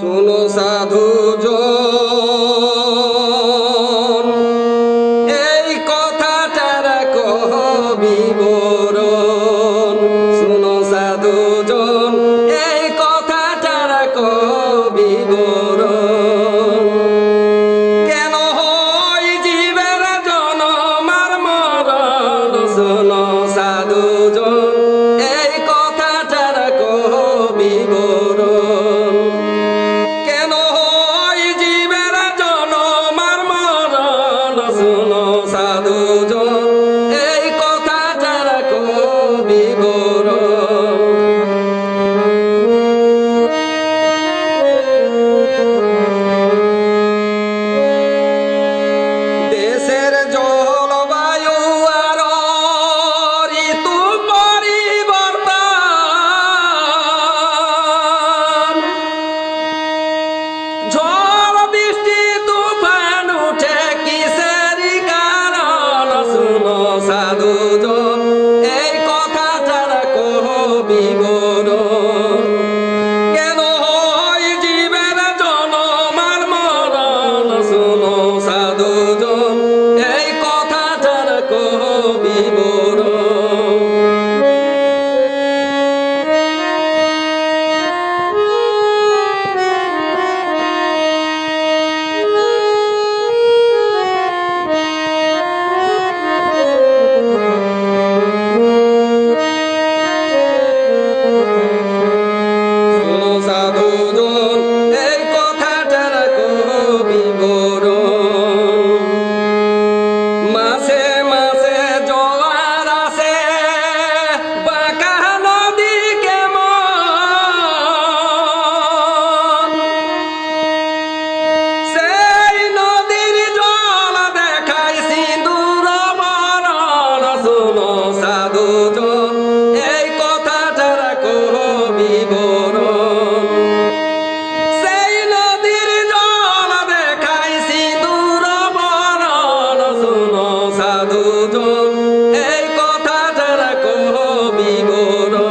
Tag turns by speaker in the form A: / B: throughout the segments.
A: শোনো সাধুজন এই কথাটার বিবরণ। শোনো সাধুজন এই কথাটার বিবরণ। কেন হয় জীবের জনম আর মরণ? শোনো সাধুজন এই কথাটার বিবরণ। কেন হয় জীবের জনম আর মরণ? শোনো সাধুজন এই কথাটার বিবরণ। দেশের জলবায়ু আর ঋতু পরিবর্তন, ঝড় বৃষ্টি তুফান উঠে কিসের কারণ? শোনো সাধুজন এই কথাটার বিবরণ। কেন হয় জীবের জনম আর মরণ? শোনো সাধুজন এই কথাটার বিবরণ। শোনো সাধুজন এই কথাটার বিবরণ। মাসে মাসে জোয়ার আসে বাঁকা নদী কেমন, সেই নদীর জল দেখায় সিঁদুর বরণ। শোনো সাধুজন এই কথাটার বিবরণ। সেই নদীর জল দেখায় সিঁদুর বরণ। শোনো সাধুজন এই কথাটার বিবরণ।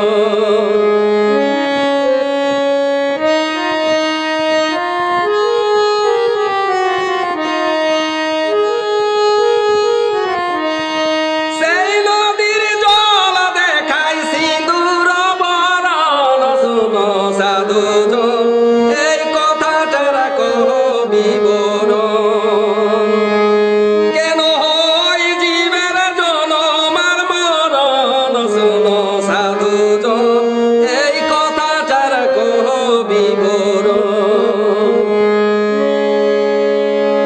A: সেই নদীর জল দেখায় সিঁদুর বরণ। শোনো সাধুজন এই কথাটার বিবরণ। কেন হয় জীবের জনম আর মরণ? শোনো সাধুজন এই কথাটার বিবরণ।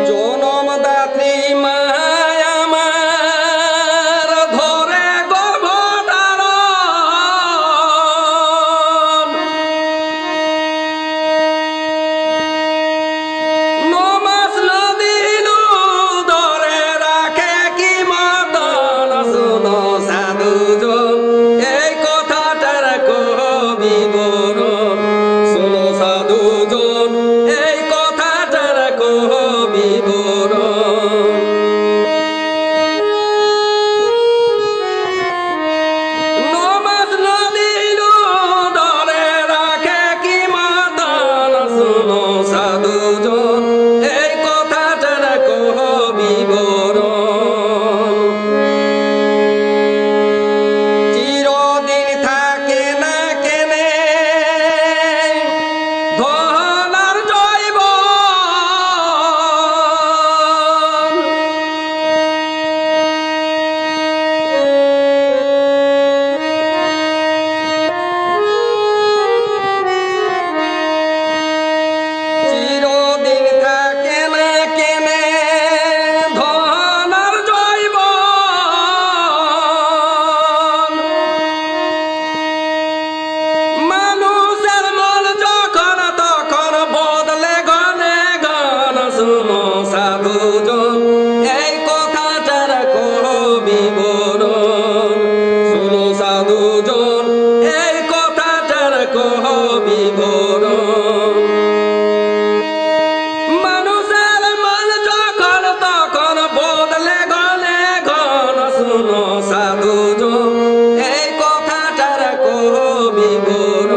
A: জনমদাত্রী মায় আমার ধরে গর্ভধারণ, নমাস নদিনু ধরে রাখে কি মদন? শোনো সাধুজন এই কথাটার বিবরণ। শোনো সাধুজন এই কথাটার বিবরণ। নমাস নদিনু ধরে রাখে কি মদন? শোনো সাধুজন এই কথাটার বিবরণ। চিরদিন থাকে না কেনে ধন আর জৈবন, চিরদিন থাকে না কেনে ধন আর জৈবন। মানুষের মন যখন তখন বদলে গনে গণ। শোনো সাধুজন এই কথাটার বিবরণ। শোনো সাধুজন এই কথাটার বিবরণ। মানুষের মন যখন তখন বদলে গনে গণ। শোনো সাধুজন এই কথাটার বিবরণ।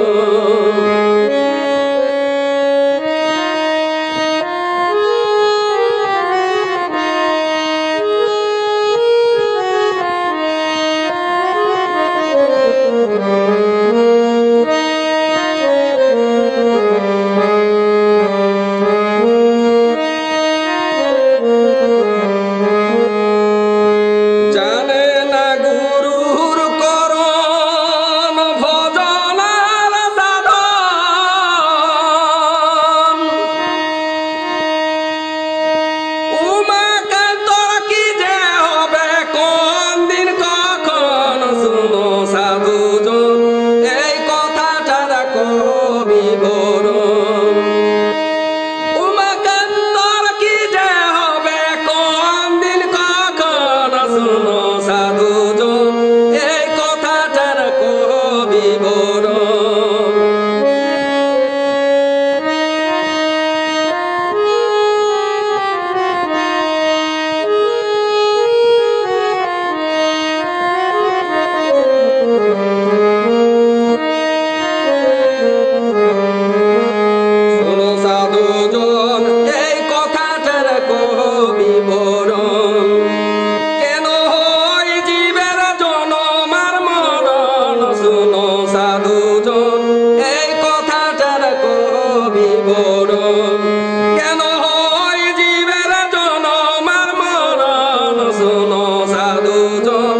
A: বিবরণ শোনো সাধুজন এই কথাটার বিবরণ কেন হয় জীবের জনম আর মরণ শোনো সাধুজন এই কথাটার বিবরণ কেন হয় জীবের জনম আর মরণ শোনো সাধুজন